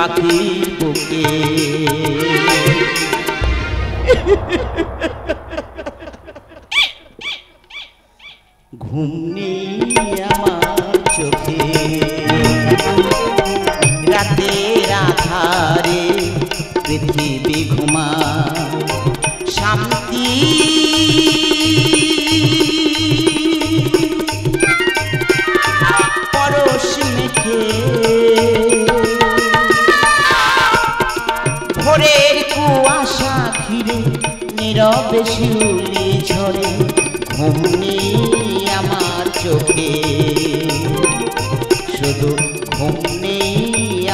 পাখি বুকে ঘুম নেই আমার চোখে রাতের আধারে পৃথিবী ঘুমা শান্তি পরশ মেখে ভোরের কুয়াশা ঘিরে নীরবে শিউলি ঝরে ঘুম নেই আমার চোখে শুধু ঘুম নেই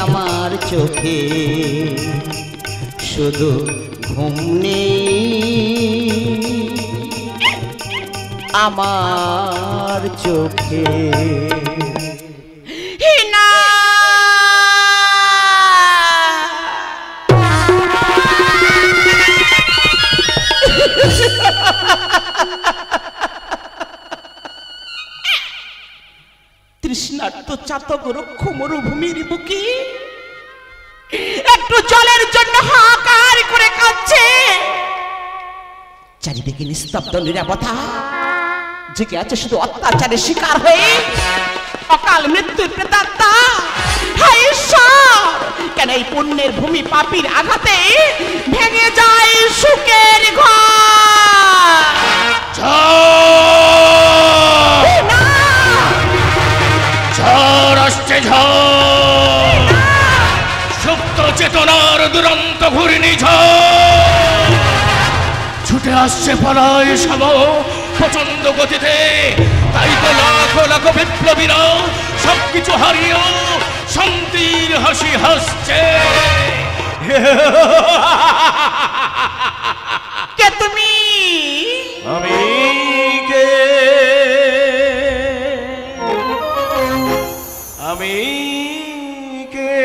আমার চোখে শুধু ঘুম নেই আমার চোখে তৃষ্ণার্ত চাতক রক্ষ মরুভূমির বুকে একটু জলের জন্য হাহাকার করে কাঁদছে চারিদিকে নিস্তব্ধ নিরাপত্তা জেগে আছে শুধু অত্যাচারের শিকার হয়ে অকাল মৃত্যুর প্রেতাত্মা হায় ঈশ্বর কেন এই পুণ্যের ভূমি পাপীর আঘাতে ভেঙে যায় সুখের ঘর ঝড় আসছে ঝড় সুপ্ত চেতনার দুরন্ত ঘূর্ণিঝড় ছুটে আসছে পালায় সব প্রচন্ড গতিতে তাই তো লাখো লাখো বিপ্লবীরা সবকিছু হারিয়েও শান্তির হাসি হাসছে কে তুমি আমি কে আমি কে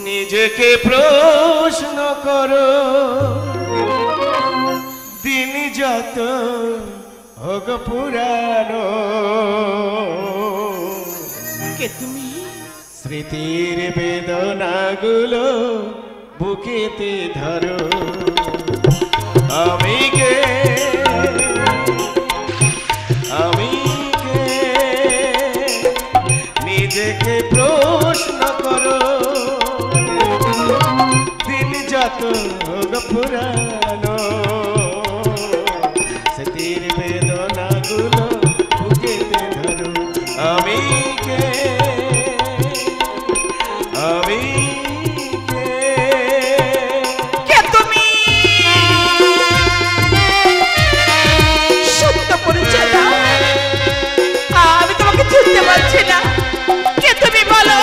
নিজেকে প্রশ্ন করো দিন যত হোক পুরানো কে তুমি স্মৃতির বেদনাগুলো বুকেতে ধরো আমি কে আমি কে নিজেকে প্রশ্ন করো দিন যত হোক পুরানো স্মৃতির বেদনাগুলো বুকেতে ধরো আমি কে আমি কে তুমি সত্য পরিচয় দাও আমি তোমাকে চিনতে পারছি না কে তুমি বলো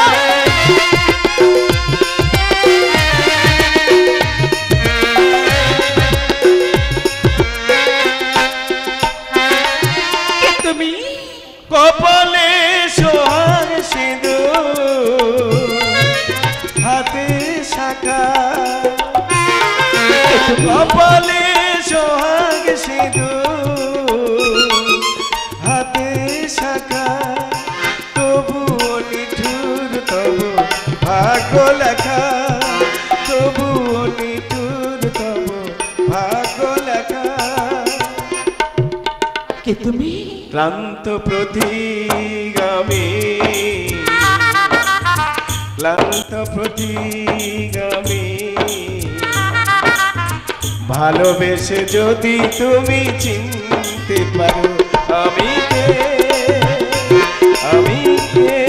কে তুমি কপালে সোহাগ সিঁদুর হাতে শাখা কপালে সোহাগ সিঁদুর হাতে শাখা তবু নিঠুর তবু ভাগ্য লেখা তবু নিঠুর তবু ভাগ্য লেখা কে তুমি ক্লান্ত প্রতিগামী ক্লান্ত প্রতিগামী ভালোবেসে যদি তুমি চিনতে পারো আমি কে আমি কে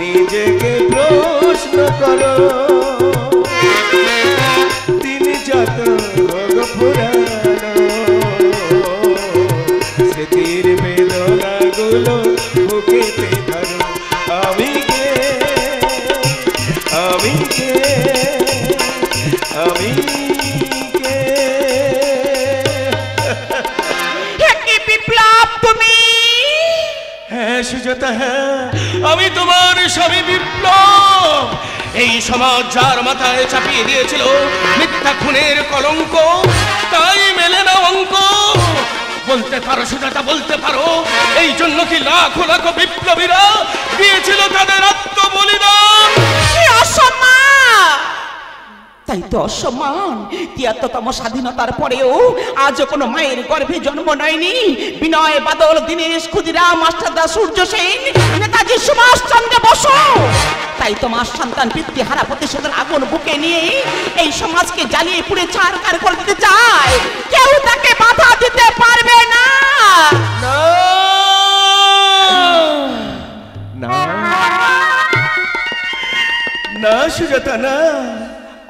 নিজেকে প্রশ্ন করো দিন যত হোক পুরানো স্মৃতির বেদনাগুলো বুকেতে ধরো আমি কে আমি কে আমি কে কি বিপ্লব তুমি হ্যাঁ সুজাতা হ্যাঁ আমি তোমার স্বামী বিপ্লব এই সমাজ যার মাথায় চাপিয়ে দিয়েছিল মিথ্যা খুনের কলঙ্ক তাই মেলে না অঙ্ক বলতে পারো সুজাতা, বলতে পারো এই জন্য কি লাখো লাখো বিপ্লবীরা দিয়েছিল তাদের আত্মবলিদান? তাই তো অসম্মান। ৭৩তম স্বাধীনতার পরেও আজও কোনো মায়ের গর্ভে জন্ম নেয়নি বিনয় বাদল, দীনেশ, ক্ষুদিরাম, মাস্টারদা, সূর্য সেন, নেতাজি সুভাষচন্দ্র বসু। তাই তো মা সন্তান পিতৃহারা প্রতিশোধের আগুন বুকে নিয়ে এই সমাজকে জ্বালিয়ে পুড়ে ছারখার করে দিতে চায়। কেউ তাকে বাধা দিতে পারবে না। না সুজাতা, না।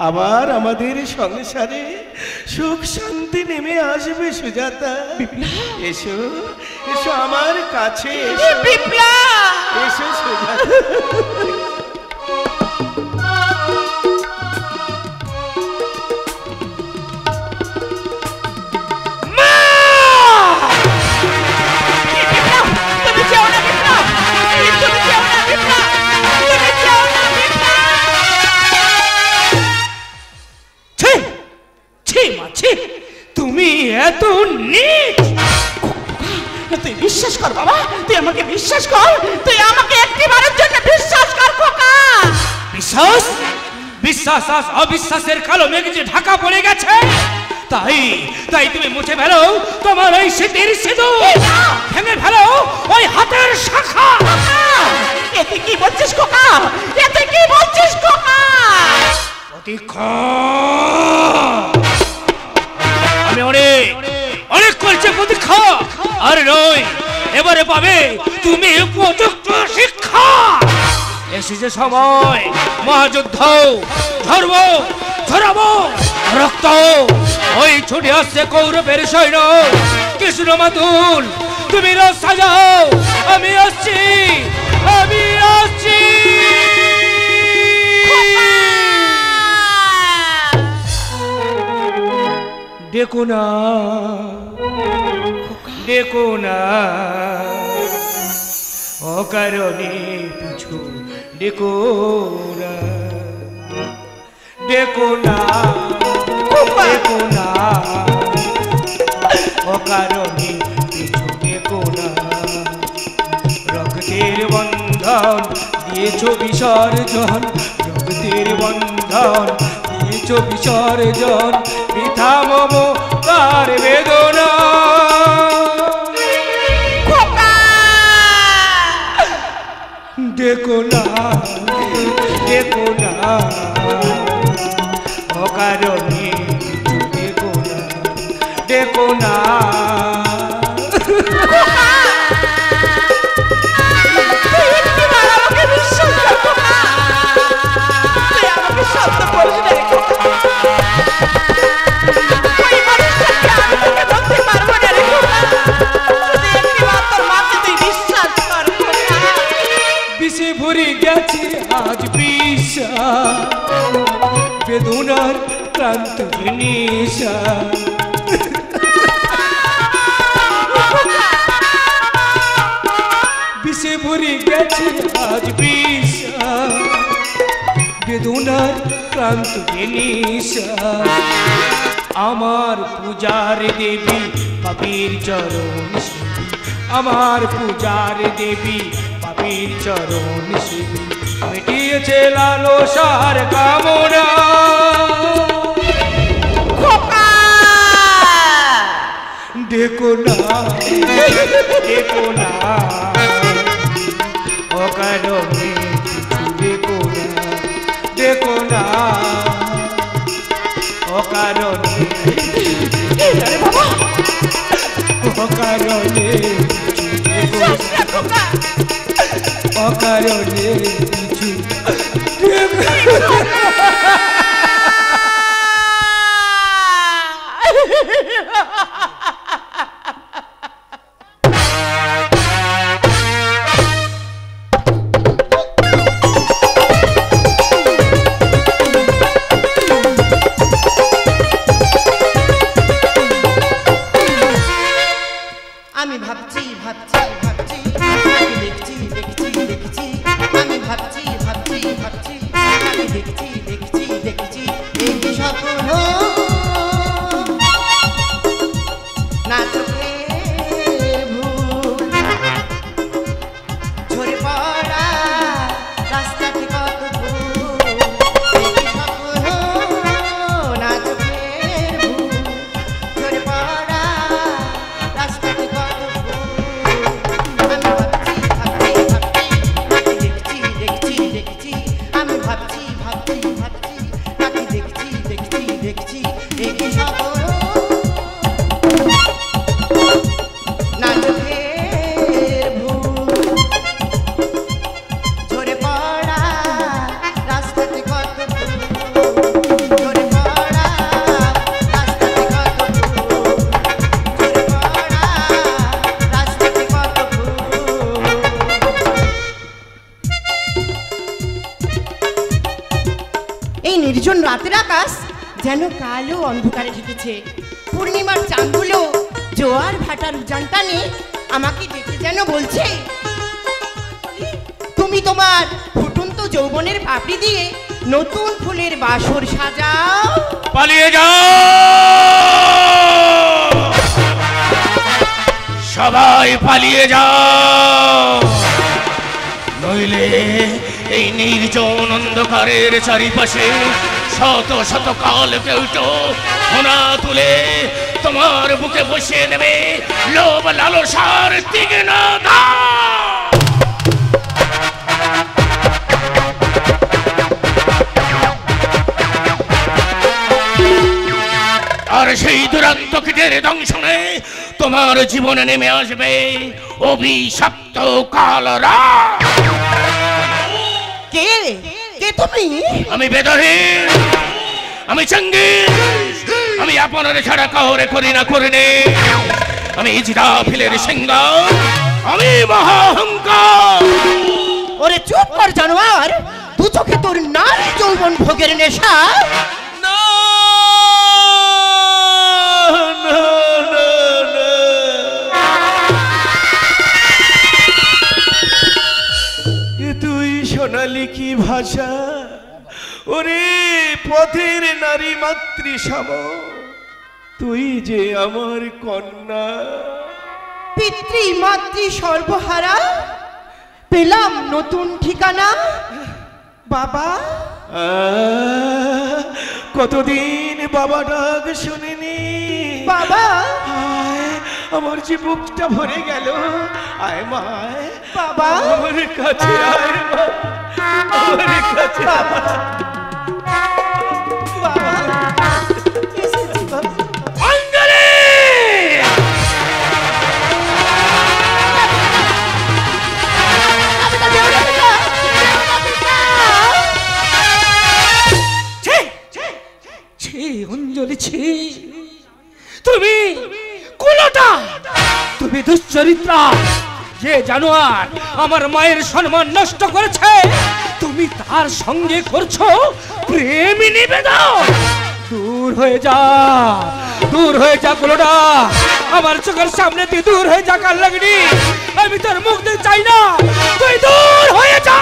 আবার আমাদের সংসারে সুখ শান্তি নেমে আসবে সুজাতা। এসো এসো আমার কাছে, এসো সুজাতা। তুমি এত নীচ! তুই বিশ্বাস কর বাবা, তুই আমাকে বিশ্বাস কর, তুই আমাকে একটিবারের জন্য বিশ্বাস কর খোকা। বিশ্বাস? বিশ্বাস আজ অবিশ্বাসের কালো মেঘ যে ঢাকা পড়ে গেছে, তাই তাই তুমি মুছে ফেলো তোমার ওই স্মৃতির সিঁদুর, ভেঙে ফেলো ওই হাতের শাখা। এতে কি বলছিস খোকা? এতে কি বলছিস খোকা? আমি অনেক অনেক করছে প্রতীক্ষা, আর নয় এবারে পাবে তুমি উপযুক্ত শিক্ষা। এসেছে সময় মহাযুদ্ধ, ধর্ম ছড়াবো রক্ত। ওই ছুটে আসছে কৌরবের সৈন্য, কৃষ্ণ মাতুল তুমি রথ সাজাও, আমি আসছি, আমি আসছি। দেখো না, দেখো না অকারণে পিছু দেখো না, দেখো না, দেখো না অকারণে পিছু দেখো না। রক্তের বন্ধন দিয়েছ বিসর্জন, রক্তের বন্ধন দিয়েছ বিসর্জন, বৃথা মমতার বেদনা। দেখো না, দেখো না অকারণে দেখো না, দেখো না। বিষে ভরে গেছে আজ বিষা, বেদনার ক্লান্ত নিশা। বিষে ভরে গেছে আজ বিষা, বেদনার ক্লান্ত নিশা। আমার পূজার দেবী পাপীর চরণ সেবী, আমার পূজার দেবী পাপীর চরণ সেবী, মিটিয়েছে লালসার কামনা। দেখো না, দেখো না অকারণে কিছু দেখো না, দেখো না অকারণে, অকারণে কিছু দেখো না, অকারণে কিছু দেখো না। আমি ভাবছি ভাবছি ভাবছি, আমি দেখছি দেখছি দেখছি, আমি ভাবছি ভাবছি ভাবছি, আমি দেখছি দেখছি দেখছি, এই স্বপ্ন না চোখে রাতের আকাশ যেন কালো অন্ধকারে ঢেকেছে। পূর্ণিমার চাঁদগুলো জোয়ার ভাটার উজান টানে আমাকে দেখে যেন বলছে, তুমি তোমার ফুটন্ত যৌবনের পাপড়ি দিয়ে নতুন ফুলের বাসর সাজাও। পালিয়ে যাও, সবাই পালিয়ে যাও, নইলে এই নির্জন অন্ধকারের চারিপাশে শত শত কাল কেউটো সোনা তুলে তোমার বুকে বসিয়ে নেবে লোভ লালসার তীক্ষ্ণ দাঁত। আর সেই দুরন্ত কীটের দংশনে তোমার জীবনে নেমে আসবে অভিশপ্ত কালরাত। কে কে তুমি? আমি বেদহীন, আমি চেঙ্গিস, আমি আপনার ছাড়া কাউরে করি না করিনি। আমি ইজরাফিলের সিংহ, আমি মহাহংকার। ওরে চুপ কর জানোয়ার, দু চোখে তোর নারী যৌবন ভোগের নেশা। তুই সোনালি কি ভাষা, ওরে পথের নারী মাতৃসম, তুই যে আমার কন্যা। পিতৃ মাতৃ সর্বহারা, পেলাম নতুন ঠিকানা। বাবা, কতদিন বাবা ডাক শুনিনি। বাবা, আমার যে বুকটা ভরে গেল। আয় মায় বাবা, আমার কাছে আয় মা, আমার কাছে বাবা, বাবা, এসেছি বাবা। অঞ্জলি! অঞ্জলি, ছি, তুমি কুলটা, তুমি দুশ্চরিত্রা, যে জানোয়ার আমার মায়ের সম্মান নষ্ট করেছে, তুমি তার সঙ্গে করছো প্রেমী নিবেদন। দূর হয়ে যা, দূর হয়ে যা কুলটা, আমার চোখের সামনে তুই দূর হয়ে যা। কাল লাগনি, আমি তোর মুখ দেখতে চাই না, তুই দূর হয়ে যা।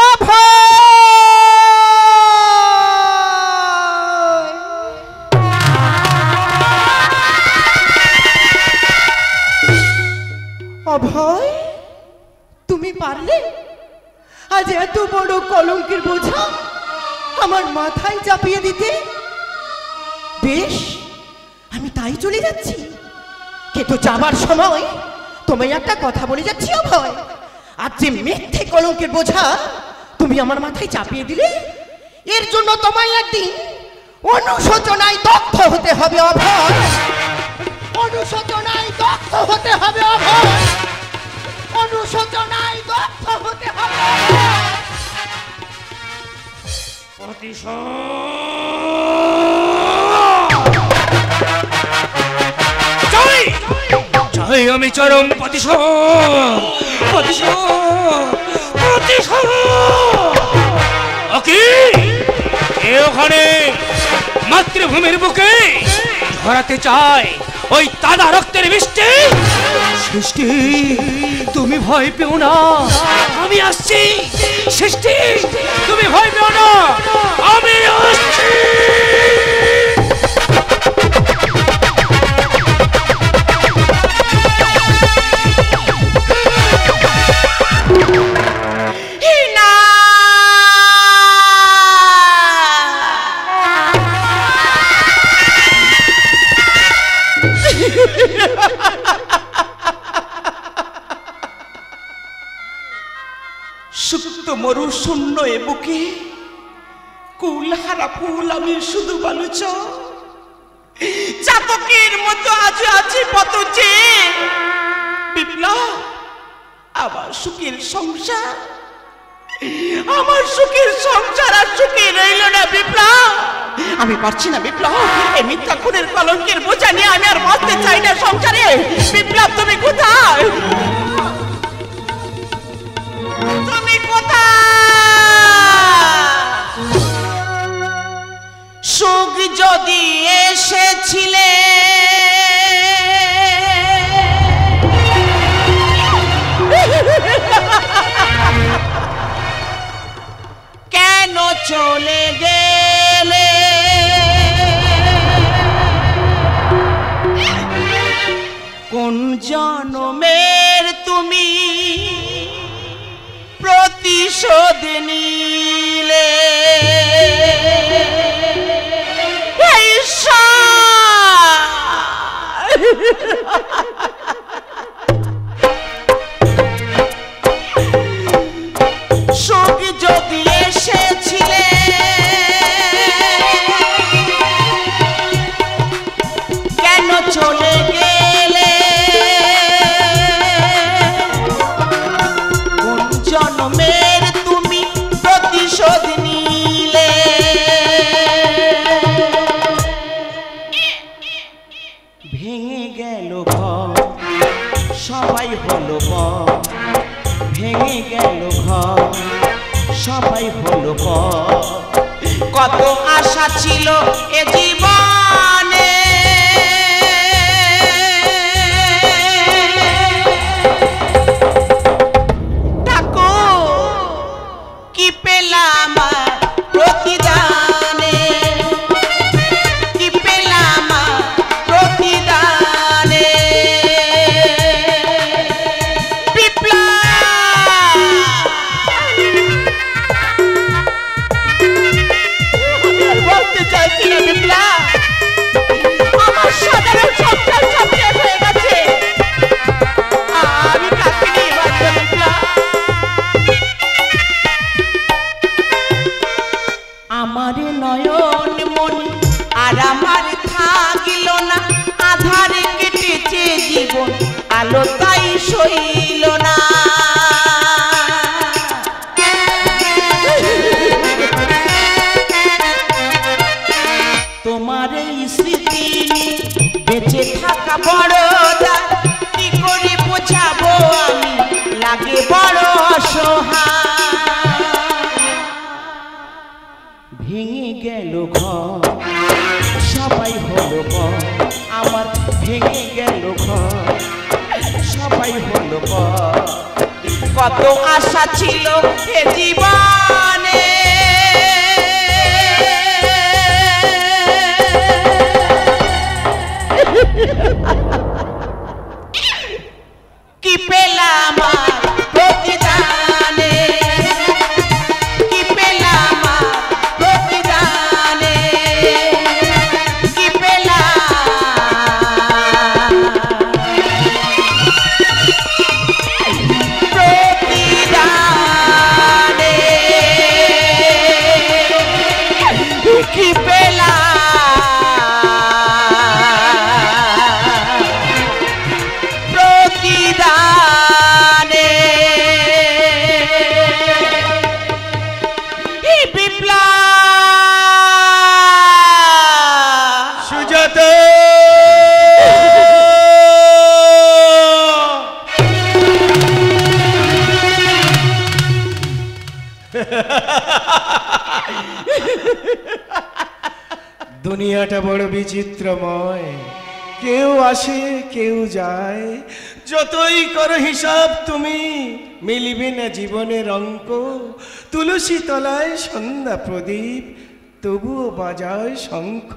ও ভাই, অভয়, তুমি পারলে আজ এত বড় কলঙ্কের বোঝা আমার মাথায় চাপিয়ে দিতে? বেশ, আমি তাই চলে যাচ্ছি, কিন্তু যাবার সময় তোমায় একটা কথা বলে যাচ্ছি অভয়। আজ যে মিথ্যে কলঙ্কের বোঝা তুমি আমার মাথায় চাপিয়ে দিলে, এর জন্য তোমায় একদিন অনুশোচনায় দগ্ধ হতে হবে অভয়। অনুশোচনায় দগ্ধ হতে হবে অভয়, অনুশোচনায় দগ্ধ হতে হবে। চাই আমি চরম প্রতিশোধ, প্রতিশোধ, প্রতিশোধ। ওখানে মাতৃভূমির বুকে ধরাতে চাই ওই তাজা রক্তের বৃষ্টি। সৃষ্টি, তুমি ভয় পেও না, আমি আসছি। সৃষ্টি, তুমি ভয় পেও না, আমি আসছি। সুপ্ত মরু শূন্য এ বুকে কুলহারা ফুল আমি শুধু বালুচ, চাতকের মতো আজ আছি পথে। বিপ্লব, আমার সুখের সংসার, আমার সুখের সংসার আর সুখে রইল না বিপ্লব। আমি পারছি না বিপ্লব, এই মিথ্যা খুনের কলঙ্কের বোঝা নিয়ে আমি আর বাঁচতে চাই না সংসারে। বিপ্লব, তুমি কোথায়? তুমি কোথায়? জনমের তুমি প্রতিশোধ নিলে সুখ যদি এসেছিলে কেন চলে গেলে কোন জন্মের তুমি প্রতিশোধ নিলে ভেঙে গেল ঘর সবাই হলো পর ভেঙে গেল ঘর সবাই হলো পর কত আশা ছিল এ জীবনে ঠাকুর কি পেলাম প্রতিদানে কি পেলাম প্রতিদানে বলতে চাইছি না বিপ্লা আমার সাধারণ সংসার ছাপিয়ে হয়ে গেছে আমি কাকে নিয়ে বাঁচবো বিপ্লা আমার নয়ন মনি আর আমার থাকিল না আধারে কেটেছে জীবন আলো তাই সইল না তোমার এই স্মৃতি বেঁচে থাকা বড় দায় কি করে বোঝাবো আমি লাগে বড় অসহায় ভেঙে গেল ঘর সবাই হলো পর আমার ভেঙে গেল ঘর সবাই হলো পর কত আশা ছিল এ জীবনে কি পেলাম প্রতিদানে কি পেলাম প্রতিদানে কি পেলাম প্রতিদানে কি পেলাম প্রতিদানে বিপ্লব সুজাতা দুনিয়াটা বড় বিচিত্রময় কেউ আসে কেউ যায় যতই করো হিসাব তুমি মিলিবে না জীবনের অঙ্ক তুলসী তলায় সন্ধ্যা প্রদীপ তবুও বাজায় শঙ্খ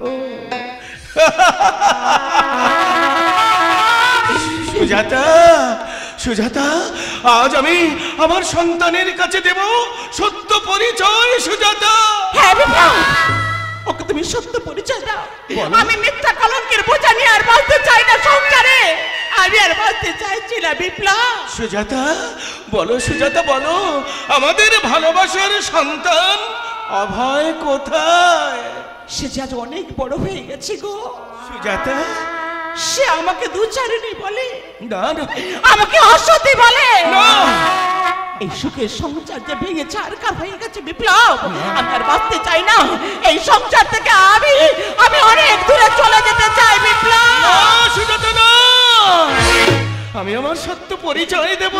সুজাতা সুজাতা আজ আমি আমার সন্তানের কাছে দেব সত্য পরিচয় সুজাতা হ্যাঁ বিপ্লব ওকে তুমি সত্য পরিচয় দাও আমি মিথ্যা কলঙ্কের বোঝা নিয়ে আর বাঁচতে চাই না সংসারে আমি আর বাঁচতে চাইছি না বিপ্লব সুজাতা বলো সুজাতা বলো আমাদের ভালোবাসার সন্তান অভয় কোথায় সে যে আজ অনেক বড় হয়ে গেছে গো সুজাতা সে আমাকে দুচারিণী বলে না না আমাকে অসতী বলে না। এই সুখের সংসার যে ভেঙে ছাড়কার হয়ে গেছে বিপ্লব আমি আর বাঁচতে চাই না এই সংসার থেকে আমি অনেক দূরে চলে যেতে চাই বিপ্লব না, সুজাতা না আমি আমার সত্য পরিচয় দেব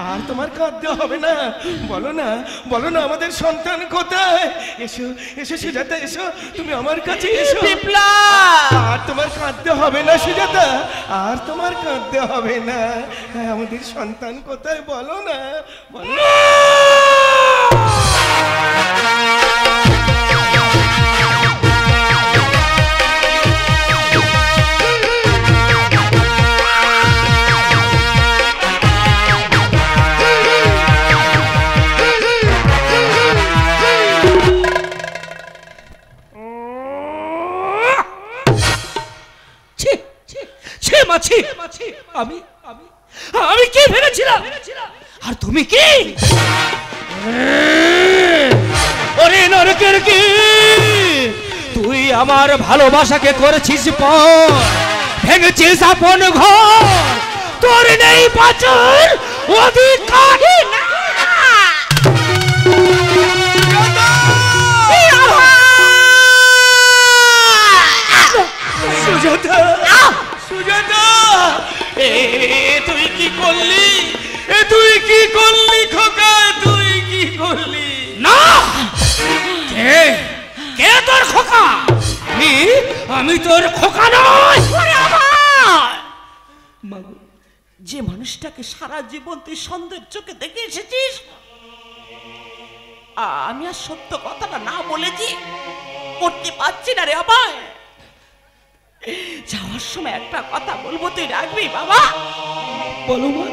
আর তোমার কাঁদতে হবে না বলো না আমাদের সন্তান কোথায় এসো এসো সুজাতা এসো তুমি আমার কাছে এসো বিপ্লব আর তোমার কাঁদতে হবে না সুজাতা আর তোমার কাঁদতে হবে না হ্যাঁ, আমাদের সন্তান কোথায় বলো না বলো আমি আমি কি ভেবেছিলাম আর তুমি কি ওরে নরকের কি তুই আমার ভালোবাসাকে করেছিস পর ভেঙেছিস আপন ঘর তোর নেই বাঁচার অধিকার না সুজাতা সুজাতা তুই কি করলি তুই কি করলি খোকা তুই কি করলি না কে তোর খোকা আমি তোর খোকা নই যে মানুষটাকে সারা জীবন তুই সন্দেহের চোখে দেখে এসেছিস আমি আর সত্য কথাটা না বলেছি করতে পারছি না রে আমায় যাওয়ার সময় একটা কথা বলবো তুই রাখবি বাবা বলো মা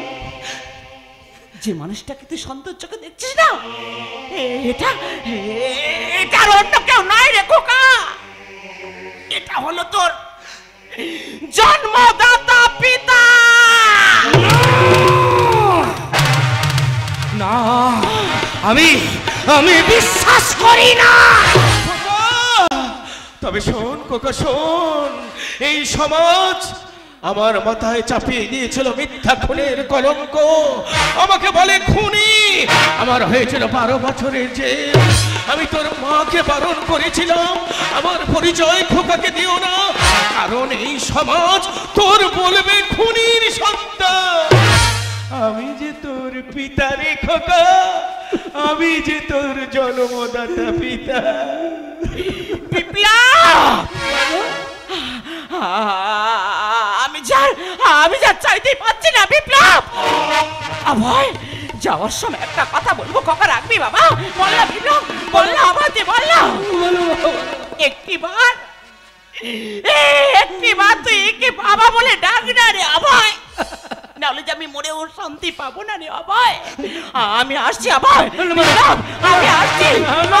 যে মানুষটাকে তুই সন্দেহের চোখে দেখছিস না এটা আর অন্য কেউ নয় রে খোকা এটা হলো তোর জন্মদাতা পিতা না আমি বিশ্বাস করি না তবে শোন খোকা শোন এই সমাজ আমার মাথায় চাপিয়ে দিয়েছিল মিথ্যা খুনের কলঙ্ক আমাকে বলে খুনি আমার হয়েছিল 12 বছরের জেল আমি তোর মাকে বারণ করেছিলাম আমার পরিচয় খোকাকে দিও না কারণ এই সমাজ তোর বলবে খুনির সন্তান আমি যে তোর পিতা রে খোকা আমি যে তোর জন্মদাতা পিতা আমি যা চাইতেই পাচ্ছি না বিপ্লব আভয় যাওয়ার সময় একটা কথা বলবো খোকা রাখবি বাবা বললাম বিপ্লব বললাম আমাকে বললাম একটিবার তুই একে বাবা বলে ডাক না রে আভয় নাহলে যে আমি মরেও শান্তি পাবো না রে আভয় আমি আসছি আভয়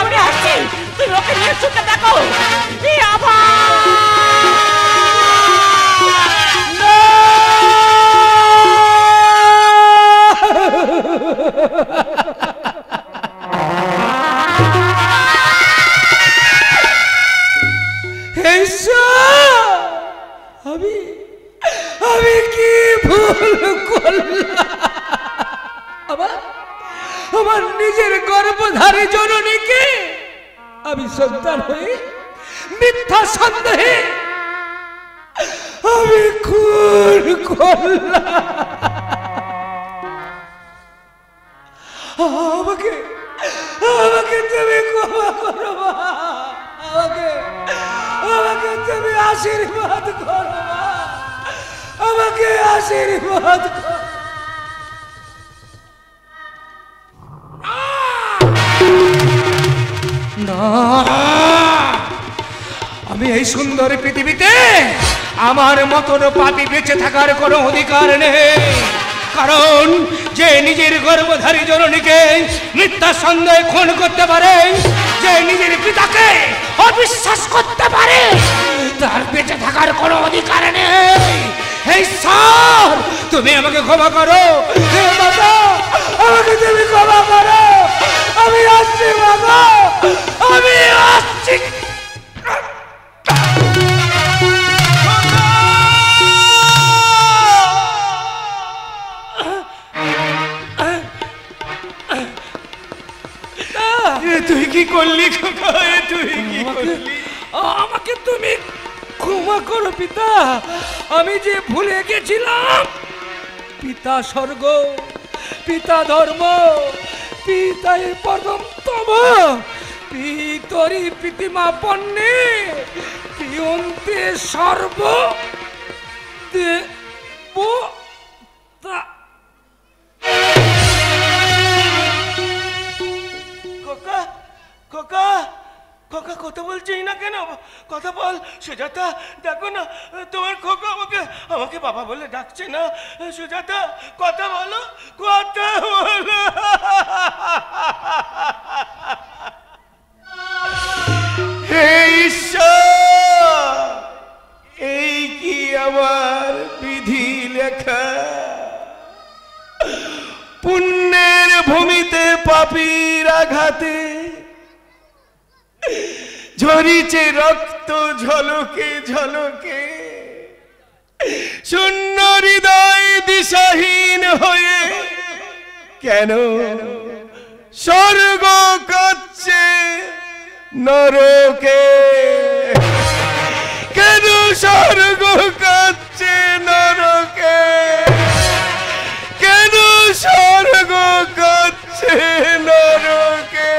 আমি আসছি তুই ওকে নিয়ে চুকে দেখো আমি কি ভুল করলাম আমার নিজের গর্ভধারী জননীকে আমি সন্তান হয়ে মিথ্যা সন্দেহে আমি খুন করলাম আমাকে তুমি ক্ষমা করো আমাকে তুমি আশীর্বাদ করো আমাকে আশীর্বাদ করো না আমি এই সুন্দর পৃথিবীতে আমার মতন পাপী বেঁচে থাকার কোনো অধিকার নেই কারণ যে নিজের গর্ভধারী জননীকে মিথ্যা সন্দেহে খুন করতে পারে যে নিজের পিতাকে অবিশ্বাস করতে পারে তার বেঁচে থাকার কোনো অধিকার নেই এই ঈশ্বর তুমি আমাকে ক্ষমা করো হে বাবা আমাকে তুমি ক্ষমা করো আমি আসছি বাবা আমি আসছি তুই কি করলি খোকা তুই কি করলি আমাকে তুমি ক্ষমা করো পিতা আমি যে ভুলে গেছিলাম পিতা স্বর্গ পিতা ধর্ম পিতাই পরমতম পিতরি প্রীতিমা পণ্যে পিয়ন্তে সর্ব দেবতা খোকা খোকা খোকা কথা বলছিস না কেন কথা বল সুজাতা দেখো না তোমার খোকা আমাকে বাবা বলে ডাকছে না সুজাতা কথা বলো হে ঈশ্বর এই কি আমার বিধি লেখা পাপীর আঘাতে ঝরিছে রক্ত ঝলকে ঝলকে, শূন্য হৃদয় দিশাহীন হয়ে কেন স্বর্গ কাঁদছে নরকে, কেন স্বর্গ কাঁদছে নরকে, কেন স্বর্গ কাঁদছে নরকে।